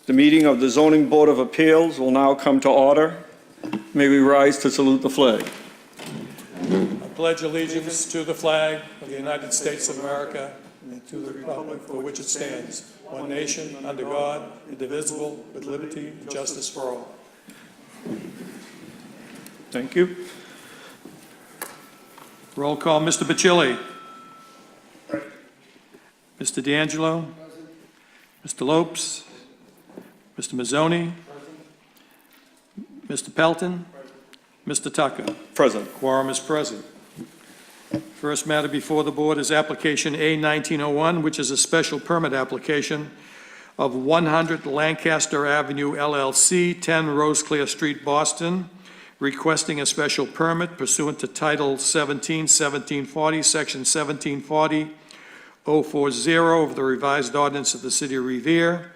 The meeting of the Zoning Board of Appeals will now come to order. May we rise to salute the flag. I pledge allegiance to the flag of the United States of America and to the republic for which it stands, one nation, under God, indivisible, with liberty and justice for all. Thank you. Roll call, Mr. Bacilli. Mr. D'Angelo. Mr. Lopes. Mr. Mazzoni. Mr. Pelton. Mr. Tucker. Present. Quorum is present. First matter before the board is application A-1901, which is a special permit application of 100 Lancaster Avenue LLC, 10 Roseclear Street, Boston, requesting a special permit pursuant to Title 17, 1740, Section 1740, 040 of the revised ordinance of the City of Revere,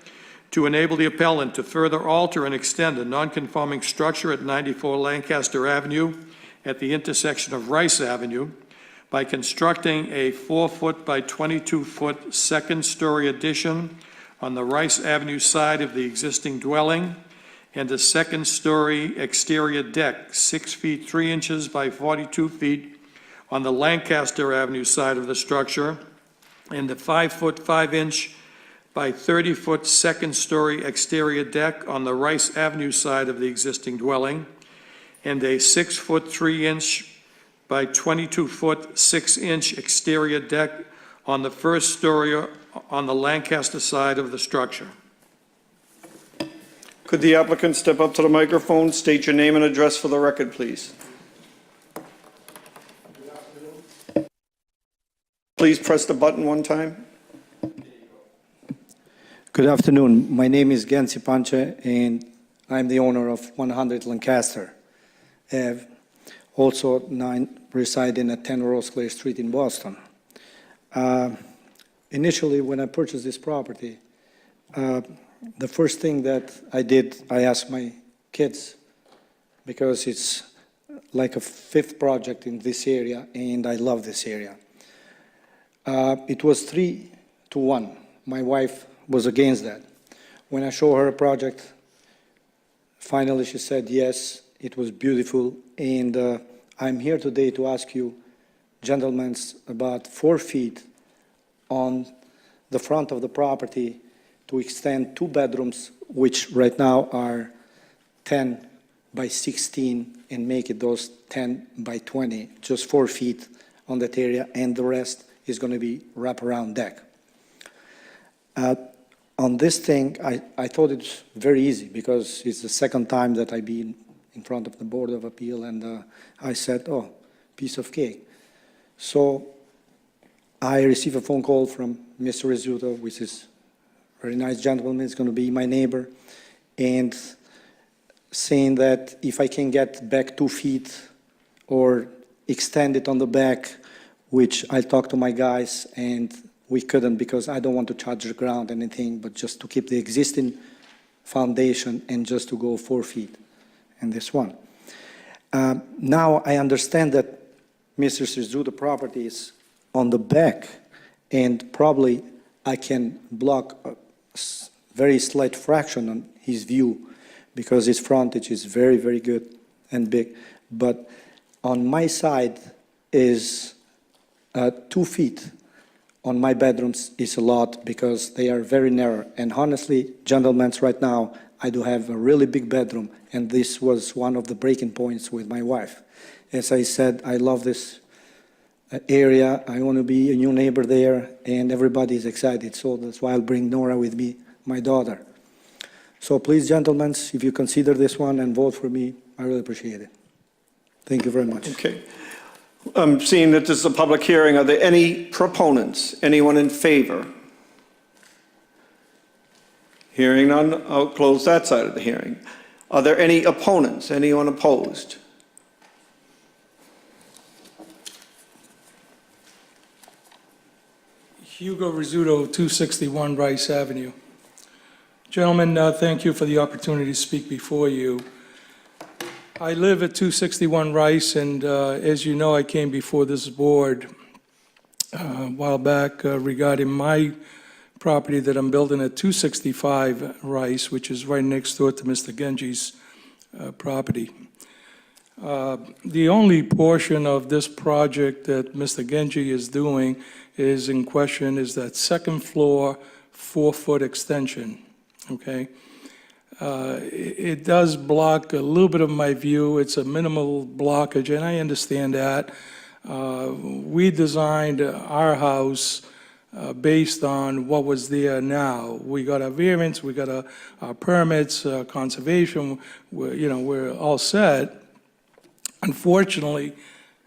to enable the appellant to further alter and extend a non-conforming structure at 94 Lancaster Avenue at the intersection of Rice Avenue by constructing a 4-foot by 22-foot second-story addition on the Rice Avenue side of the existing dwelling and a second-story exterior deck, 6 feet 3 inches by 42 feet on the Lancaster Avenue side of the structure, and a 5-foot 5-inch by 30-foot second-story exterior deck on the Rice Avenue side of the existing dwelling, and a 6-foot 3-inch by 22-foot 6-inch exterior deck on the first story on the Lancaster side of the structure. Could the applicant step up to the microphone, state your name and address for the record, please? Please press the button one time. Good afternoon. My name is Gensi Panche, and I'm the owner of 100 Lancaster Ave, also residing at 10 Roseclear Street in Boston. Initially, when I purchased this property, the first thing that I did, I asked my kids, because it's like a 5th project in this area, and I love this area. It was 3-1. My wife was against that. When I showed her a project, finally she said yes, it was beautiful, and I'm here today to ask you, gentlemen, about 4 feet on the front of the property to extend 2 bedrooms, which right now are 10 by 16, and make it those 10 by 20, just 4 feet on that area, and the rest is going to be wraparound deck. On this thing, I thought it's very easy, because it's the second time that I've been in front of the Board of Appeal, and I said, oh, piece of cake. So I received a phone call from Mr. Rizzuto, which is a very nice gentleman, is going to be my neighbor, and saying that if I can get back 2 feet or extend it on the back, which I talked to my guys, and we couldn't, because I don't want to charge the ground anything, but just to keep the existing foundation and just to go 4 feet in this one. Now I understand that Mr. Rizzuto property is on the back, and probably I can block a very slight fraction on his view, because his frontage is very, very good and big. But on my side is 2 feet on my bedrooms is a lot, because they are very narrow. And honestly, gentlemen, right now, I do have a really big bedroom, and this was one of the breaking points with my wife. As I said, I love this area. I want to be a new neighbor there, and everybody is excited. So that's why I'll bring Nora with me, my daughter. So please, gentlemen, if you consider this one and vote for me, I really appreciate it. Thank you very much. Okay. Seeing that this is a public hearing, are there any proponents? Anyone in favor? Hearing none, I'll close that side of the hearing. Are there any opponents? Anyone opposed? Hugo Rizzuto, 261 Rice Avenue. Gentlemen, thank you for the opportunity to speak before you. I live at 261 Rice, and as you know, I came before this board a while back regarding my property that I'm building at 265 Rice, which is right next door to Mr. Genji's property. The only portion of this project that Mr. Genji is doing is in question is that second floor 4-foot extension, okay? It does block a little bit of my view. It's a minimal blockage, and I understand that. We designed our house based on what was there now. We got our variance, we got our permits, conservation, we're all set. Unfortunately,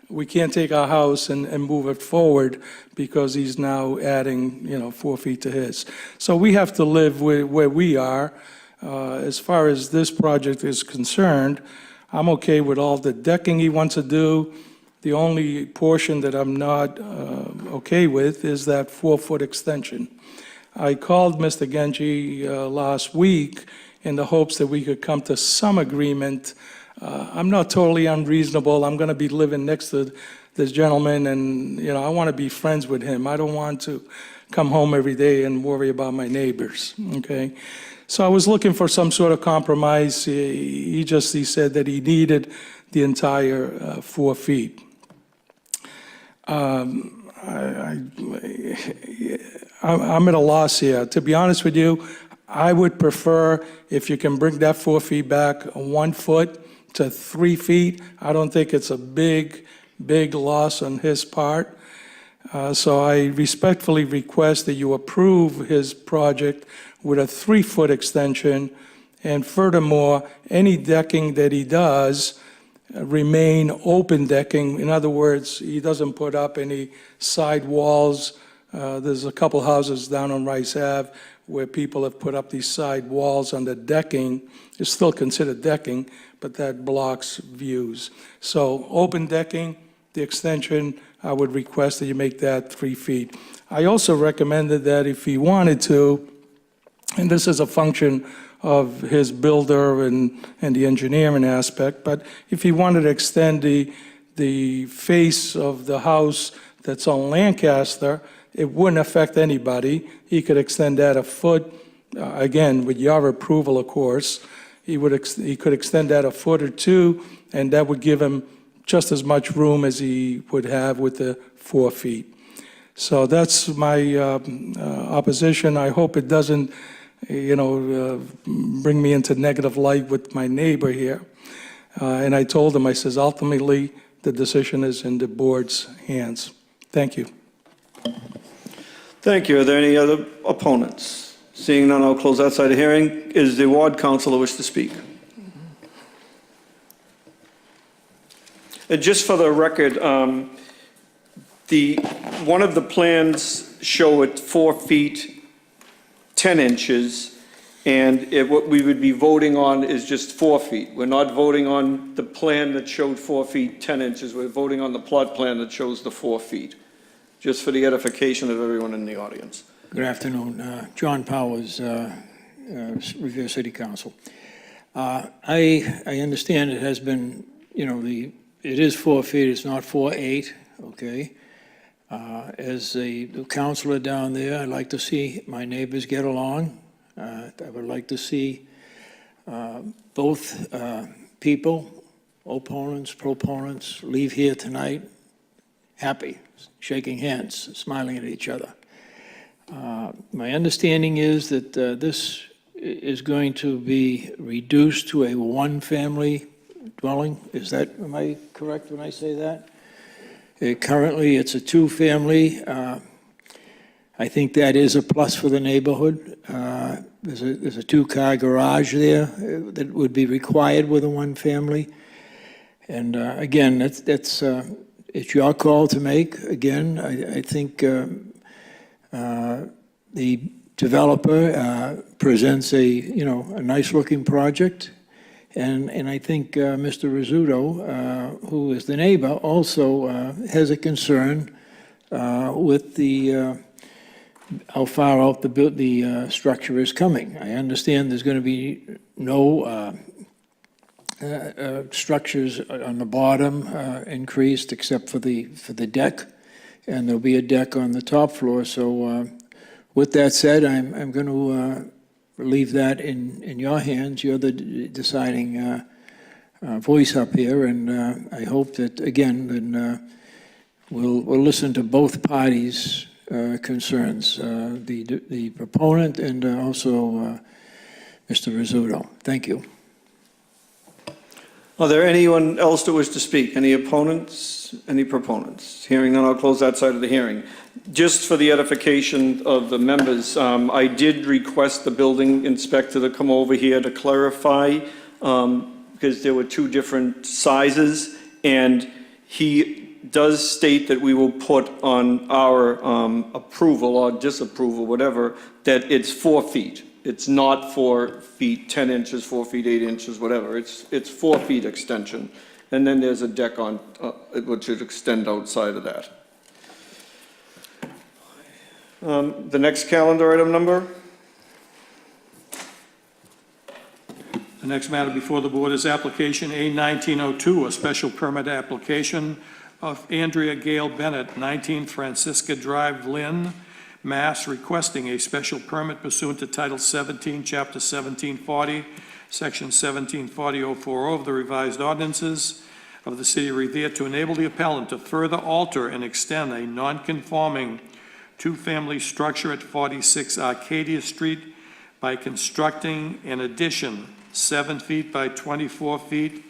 we can't take our house and move it forward because he's now adding, 4 feet to his. So we have to live where we are. As far as this project is concerned, I'm okay with all the decking he wants to do. The only portion that I'm not okay with is that 4-foot extension. I called Mr. Genji last week in the hopes that we could come to some agreement. I'm not totally unreasonable. I'm going to be living next to this gentleman, and, I want to be friends with him. I don't want to come home every day and worry about my neighbors, okay? So I was looking for some sort of compromise. He said that he needed the entire 4 feet. I'm at a loss here. To be honest with you, I would prefer if you can bring that 4 feet back 1 foot to 3 feet. I don't think it's a big loss on his part. So I respectfully request that you approve his project with a 3-foot extension. And furthermore, any decking that he does remain open decking. In other words, he doesn't put up any side walls. There's a couple houses down on Rice Ave where people have put up these side walls on the decking. It's still considered decking, but that blocks views. So open decking, the extension, I would request that you make that 3 feet. I also recommended that if he wanted to, and this is a function of his builder and the engineering aspect, but if he wanted to extend the face of the house that's on Lancaster, it wouldn't affect anybody. He could extend that a foot, again, with your approval, of course. He could extend that a foot or two, and that would give him just as much room as he would have with the 4 feet. So that's my opposition. I hope it doesn't, bring me into negative light with my neighbor here. And I told him, I says, ultimately, the decision is in the board's hands. Thank you. Thank you. Are there any other opponents? Seeing none, I'll close that side of the hearing. Is the ward councilor wish to speak? And just for the record, one of the plans show it 4 feet, 10 inches, and what we would be voting on is just 4 feet. We're not voting on the plan that showed 4 feet, 10 inches. We're voting on the plot plan that shows the 4 feet, just for the edification of everyone in the audience. Good afternoon. John Powers, Revere City Council. I understand it has been, it is 4 feet, it's not 4.8, okay? As a councilor down there, I'd like to see my neighbors get along. I would like to see both people, opponents, proponents, leave here tonight happy, shaking hands, smiling at each other. My understanding is that this is going to be reduced to a one-family dwelling. Am I correct when I say that? Currently, it's a two-family. I think that is a plus for the neighborhood. There's a two-car garage there that would be required with a one-family. And again, it's your call to make. Again, I think the developer presents a nice-looking project. And I think Mr. Rizzuto, who is the neighbor, also has a concern with how far out the structure is coming. I understand there's going to be no structures on the bottom increased except for the deck, and there'll be a deck on the top floor. So With that said, I'm going to leave that in your hands. You're the deciding voice up here, and I hope that, again, then we'll listen to both parties' concerns, the proponent and also Mr. Rizzuto. Thank you. Are there anyone else that wishes to speak? Any opponents? Any proponents? Hearing none, I'll close that side of the hearing. Just for the edification of the members, I did request the building inspector to come over here to clarify, because there were two different sizes, and he does state that we will put on our approval or disapproval, whatever, that it's 4 feet. It's not 4 feet, 10 inches, 4 feet, 8 inches, whatever. It's 4 feet extension. And then there's a deck on, which would extend outside of that. The next calendar item number? The next matter before the board is application A1902, a special permit application of Andrea Gale Bennett, 19 Francisca Drive, Lynn, Mass., requesting a special permit pursuant to Title 17, Chapter 1740, Section 1740.040 of the revised ordinances of the City of Revere to enable the appellant to further alter and extend a non-conforming two-family structure at 46 Arcadia Street by constructing an addition 7 feet by 24 feet,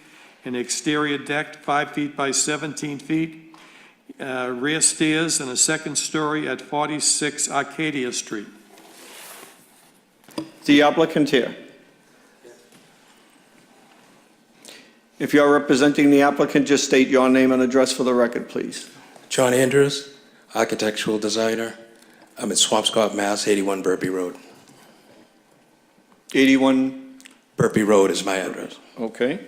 an exterior deck 5 feet by 17 feet, rear stairs, and a second story at 46 Arcadia Street. The applicant here. If you're representing the applicant, just state your name and address for the record, please. John Andrews, architectural designer. I'm at Swampscott, Mass., 81 Burpee Road. 81, Burpee Road is my address. okay.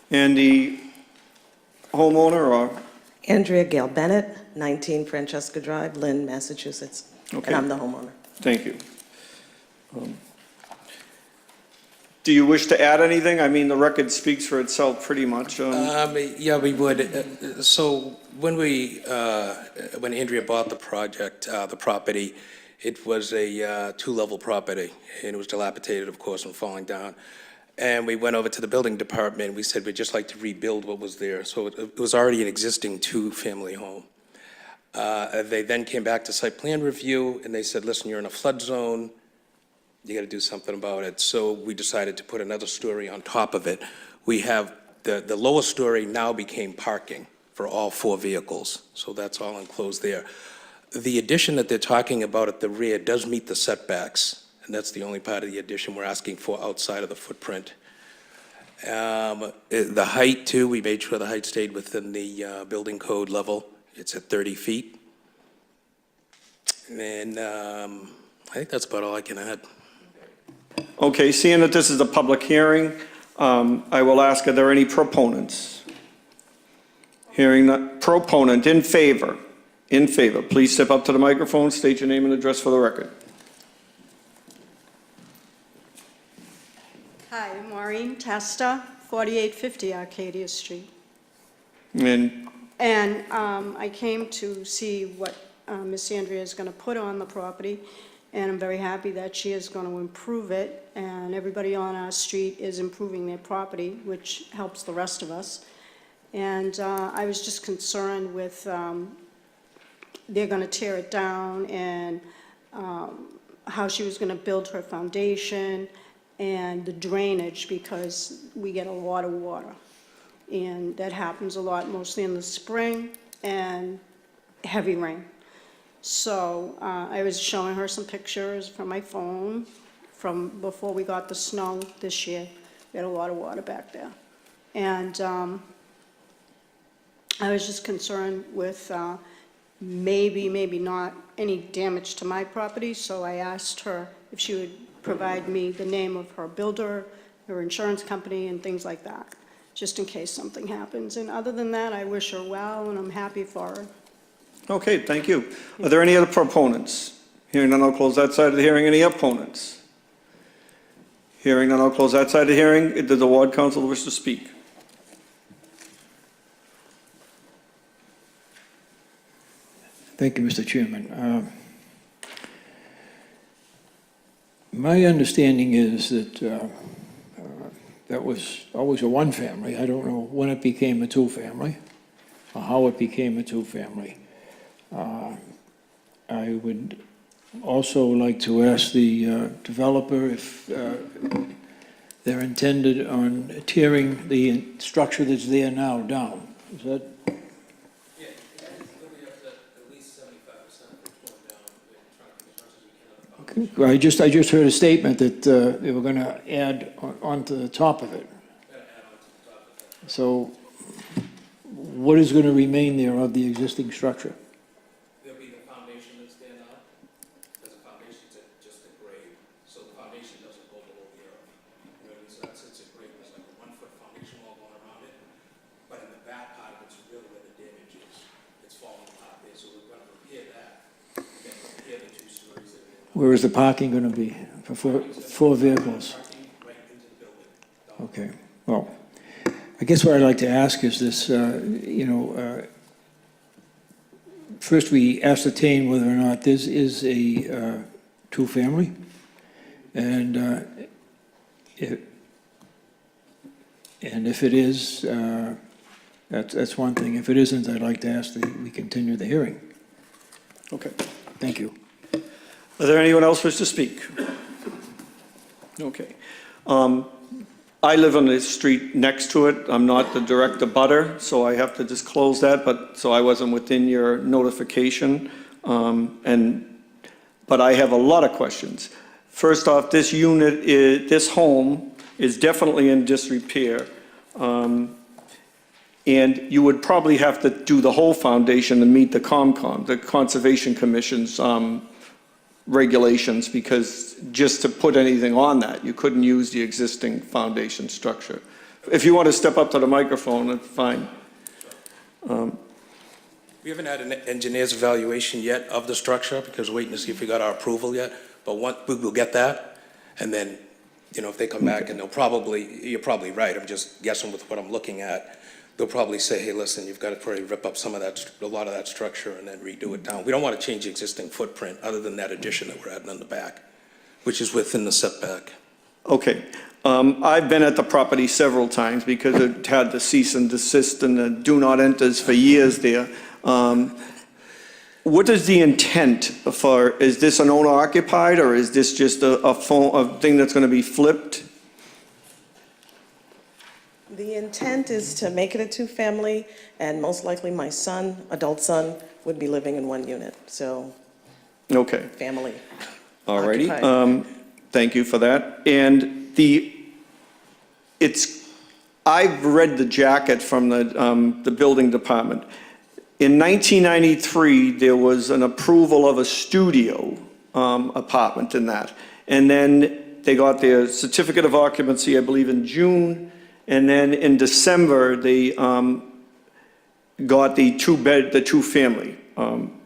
And the homeowner, or? Andrea Gale Bennett, 19 Francesca Drive, Lynn, Massachusetts. Okay. And I'm the homeowner. Thank you. Do you wish to add anything? I mean, the record speaks for itself pretty much. Yeah, we would. So when Andrea bought the project, the property, it was a two-level property, and it was dilapidated, of course, and falling down. And we went over to the building department. We said we'd just like to rebuild what was there. So it was already an existing two-family home. They then came back to site plan review, and they said, listen, you're in a flood zone. You got to do something about it. So we decided to put another story on top of it. We have the lower story now became parking for all 4 vehicles. So that's all enclosed there. The addition that they're talking about at the rear does meet the setbacks. And that's the only part of the addition we're asking for outside of the footprint. The height, too, we made sure the height stayed within the building code level. It's at 30 feet. And I think that's about all I can add. Okay, seeing that this is a public hearing, I will ask, are there any proponents? Hearing none, proponent in favor, please step up to the microphone, state your name and address for the record. Hi, I'm Maureen Testa, 4850 Arcadia Street. And And I came to see what Miss Andrea is going to put on the property, and I'm very happy that she is going to improve it, and everybody on our street is improving their property, which helps the rest of us. And I was just concerned with, they're going to tear it down, and how she was going to build her foundation, and the drainage, because we get a lot of water. And that happens a lot, mostly in the spring and heavy rain. So I was showing her some pictures from my phone from before we got the snow this year. We had a lot of water back there. And I was just concerned with maybe not any damage to my property, so I asked her if she would provide me the name of her builder, her insurance company, and things like that, just in case something happens. And other than that, I wish her well, and I'm happy for her. okay, thank you. Are there any other proponents? Hearing none, I'll close that side of the hearing. Any opponents? Hearing none, I'll close that side of the hearing. Does the ward council wish to speak? Thank you, Mr. Chairman. My understanding is that that was always a one-family. I don't know when it became a two-family, or how it became a two-family. I would also like to ask the developer if they're intended on tearing the structure that's there now down. Is that, Yeah, we have at least 75% of it torn down, we're trying to construct as we can. I just heard a statement that they were going to add onto the top of it. So what is going to remain there of the existing structure? There'll be the foundation that's there now, because the foundation's just a grade, so the foundation doesn't go below the earth. You know what I mean? So that's, it's a grade, there's like a 1-foot foundation wall going around it, but in the back part of it's really where the damage is. It's falling apart there, so we're gonna repair that, then repair the 2 stories that are in. Where is the parking going to be for four vehicles? Parking right into the building. Okay, well, I guess what I'd like to ask is this, first we ascertain whether or not this is a two-family, and if it is, that's one thing. If it isn't, I'd like to ask that we continue the hearing. Okay. Thank you. Is there anyone else wish to speak? Okay. I live on the street next to it. I'm not the direct abutter, so I have to disclose that, so I wasn't within your notification. But I have a lot of questions. First off, this home is definitely in disrepair. And you would probably have to do the whole foundation to meet the the Conservation Commission's regulations, because just to put anything on that, you couldn't use the existing foundation structure. If you want to step up to the microphone, that's fine. We haven't had an engineer's evaluation yet of the structure, because we're waiting to see if we got our approval yet, but we will get that, and then, if they come back, and you're probably right, I'm just guessing with what I'm looking at, they'll probably say, hey, listen, you've got to probably rip up a lot of that structure and then redo it down. We don't want to change the existing footprint, other than that addition that we're adding on the back, which is within the setback. Okay. I've been at the property several times because it had the cease and desist and the do not enters for years there. What is the intent for, is this an owner occupied, or is this just a thing that's going to be flipped? The intent is to make it a two-family, and most likely my son, adult son, would be living in one unit, so Okay. family. All righty. Occupied. Thank you for that. And I've read the jacket from the building department. In 1993, there was an approval of a studio apartment in that. And then they got their certificate of occupancy, I believe, in June. And then in December, they got the two-family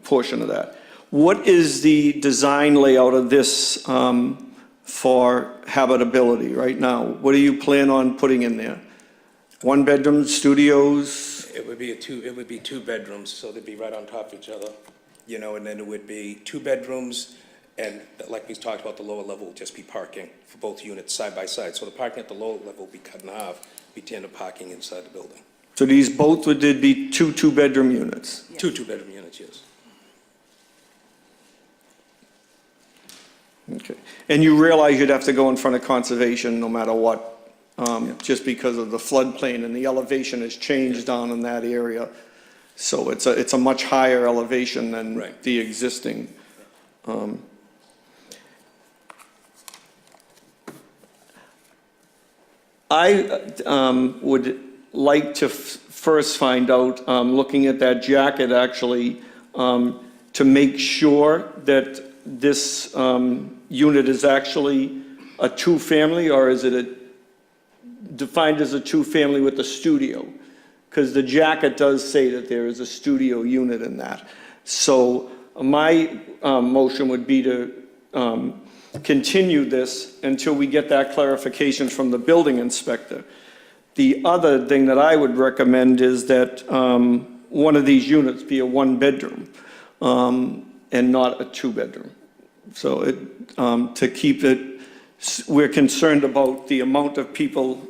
portion of that. What is the design layout of this for habitability right now? What do you plan on putting in there? One-bedroom studios? It would be two bedrooms, so they'd be right on top of each other, and then it would be 2 bedrooms, and like we talked about, the lower level would just be parking for both units side by side. So the parking at the lower level will be cut in half, be tandem parking inside the building. So these both would be two-bedroom units? Yes. 2 two-bedroom units, yes. Okay. And you realize you'd have to go in front of conservation no matter what, just because of the floodplain and the elevation has changed down in that area. So it's a much higher elevation than Right. the existing. I would like to first find out, looking at that jacket actually, to make sure that this unit is actually a two-family, or is it defined as a two-family with a studio? Because the jacket does say that there is a studio unit in that. So my motion would be to continue this until we get that clarification from the building inspector. The other thing that I would recommend is that one of these units be a one-bedroom and not a two-bedroom. So to keep it we're concerned about the amount of people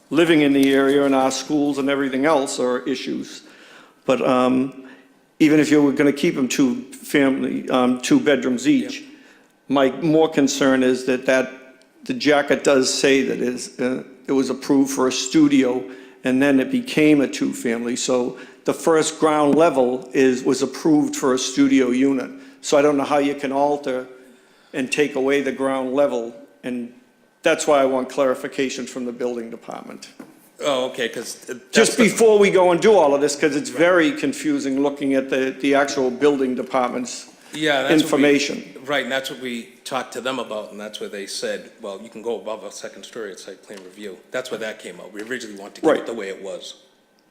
living in the area, and our schools and everything else are issues. But even if you were going to keep them two bedrooms each, my more concern is that the jacket does say that it was approved for a studio, and then it became a two-family. So the first ground level was approved for a studio unit. So I don't know how you can alter and take away the ground level, and that's why I want clarification from the building department. Oh, okay, because. Just before we go and do all of this, because it's very confusing looking at the actual building department's Yeah, that's what we- information. Right, and that's what we talked to them about, and that's where they said, well, you can go above a second story at site plan review. That's where that came out. We originally wanted to keep Right. it the way it was.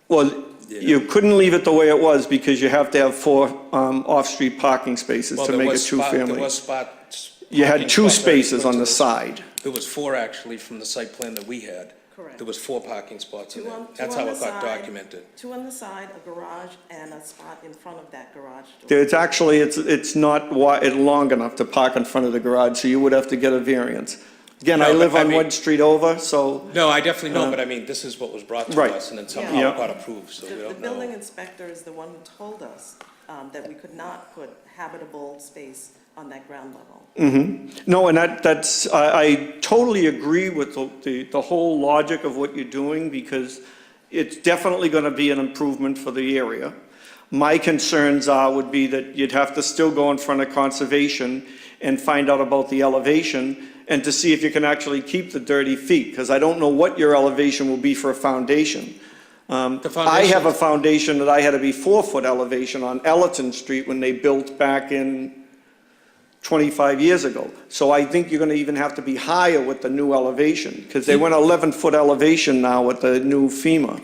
Well, Yeah. you couldn't leave it the way it was because you have to have 4 off-street parking spaces Well, to there make it was spot- There two-family. was spots. You had parking 2 spots already spaces put on to the side. There was 4 actually from the site plan that we had. Correct. There was 4 parking spots in Two there. on- That's two how on it the got side. documented. 2 on the side, a garage, and a spot in front of that garage door. There's actually, it's not long enough to park in front of the garage, so you would have to get a variance. Again, No, I but live I on mean- Wood Street over, so, No, I definitely know, but I mean, this is what was brought to Right. us, and then Yeah. somehow Yeah. it got approved, so we The don't building know. inspector is the one who told us that we could not put habitable space on that ground level. no, and I totally agree with the whole logic of what you're doing, because it's definitely gonna be an improvement for the area. My concerns would be that you'd have to still go in front of conservation and find out about the elevation, and to see if you can actually keep the 30 feet, because I don't know what your elevation will be for a foundation. I have a foundation that I had to be 4-foot elevation on Ellerton Street when they built back in 25 years ago. So I think you're gonna even have to be higher with the new elevation, because they went 11-foot elevation now with the new FEMA.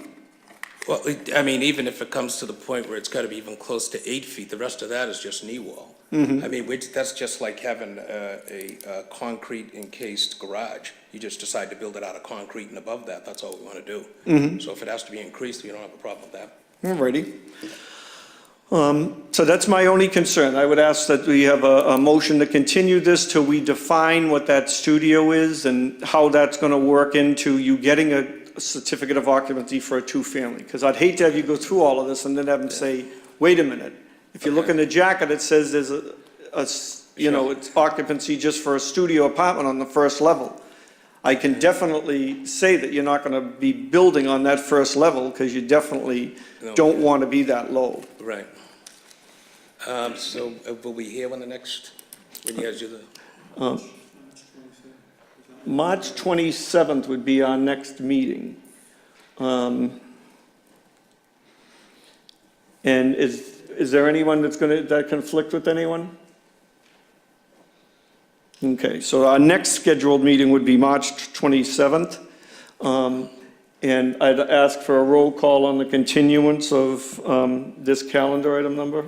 Well, I mean, even if it comes to the point where it's got to be even close to 8 feet, the rest of that is just knee wall. I mean, that's just like having a concrete encased garage. You just decide to build it out of concrete, and above that, that's all we want to do. So if it has to be increased, we don't have a problem with that. Alrighty. So that's my only concern. I would ask that we have a motion to continue this till we define what that studio is and how that's gonna work into you getting a certificate of occupancy for a two-family. Because I'd hate to have you go through all of this and then have them say, wait a minute. If you look in the jacket, it says there's it's occupancy just for a studio apartment on the first level. I can definitely say that you're not gonna be building on that first level, because you definitely don't want to be that low. Right. So will we hear when you guys do the? March 27th would be our next meeting. And is there anyone that conflict with anyone? Okay, so our next scheduled meeting would be March 27th. And I'd ask for a roll call on the continuance of this calendar item number.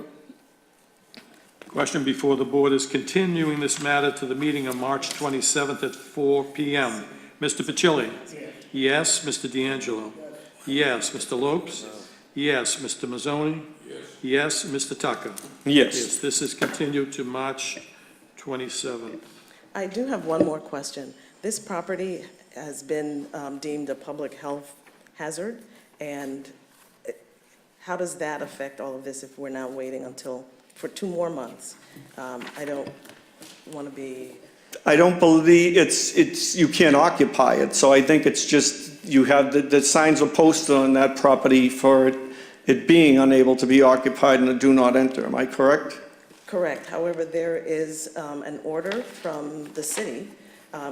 Question before the board is continuing this matter to the meeting on March 27th at 4 PM. Mr. Pacilli? Yes. Mr. D'Angelo? Yes. Mr. Lopes? Yes. Mr. Mazzoni? Yes. Mr. Tucker? Yes. This is continued to March 27th. I do have one more question. This property has been deemed a public health hazard, and how does that affect all of this if we're now waiting for 2 more months? I don't want to be, I don't believe you can't occupy it, so I think it's just, you have, the signs are posted on that property for it being unable to be occupied and a do not enter, am I correct? correct. However, there is an order from the city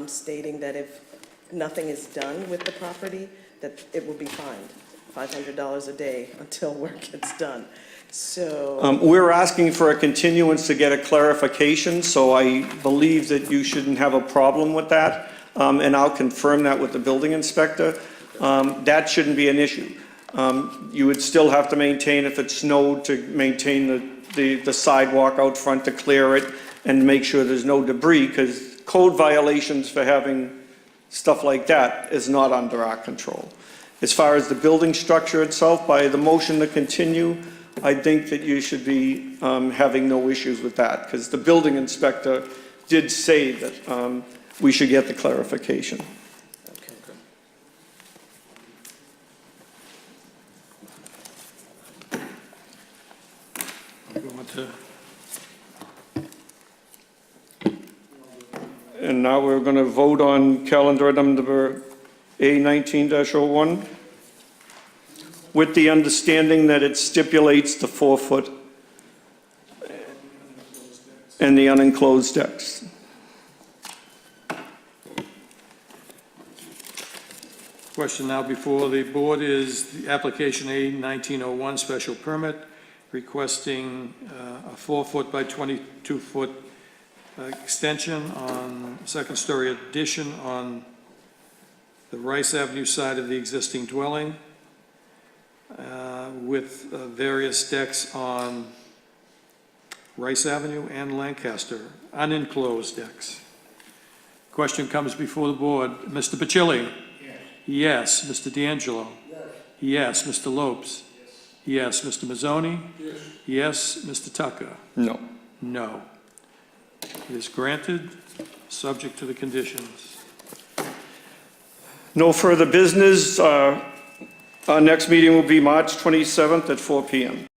stating that if nothing is done with the property, that it will be fined $500 a day until work gets done. So, We're asking for a continuance to get a clarification, so I believe that you shouldn't have a problem with that, and I'll confirm that with the building inspector. That shouldn't be an issue. You would still have to maintain, if it snowed, to maintain the sidewalk out front to clear it and make sure there's no debris, because code violations for having stuff like that is not under our control. As far as the building structure itself, by the motion to continue, I think that you should be having no issues with that, because the building inspector did say that we should get the clarification. Going to- And now we're going to vote on calendar item number A19-01, with the understanding that it stipulates the 4-foot and the unenclosed decks. Question now before the board is the application A1901 special permit requesting a 4-foot by 22-foot extension on second-story addition on the Rice Avenue side of the existing dwelling with various decks on Rice Avenue and Lancaster, unenclosed decks. Question comes before the board. Mr. Bacilli? Yes. Yes. Mr. D'Angelo? Yes. Yes. Mr. Lopes? Yes. Mr. Mazzoni? Yes. Mr. Tucker? No. No. It is granted, subject to the conditions. No further business. Our next meeting will be March 27th at 4 PM.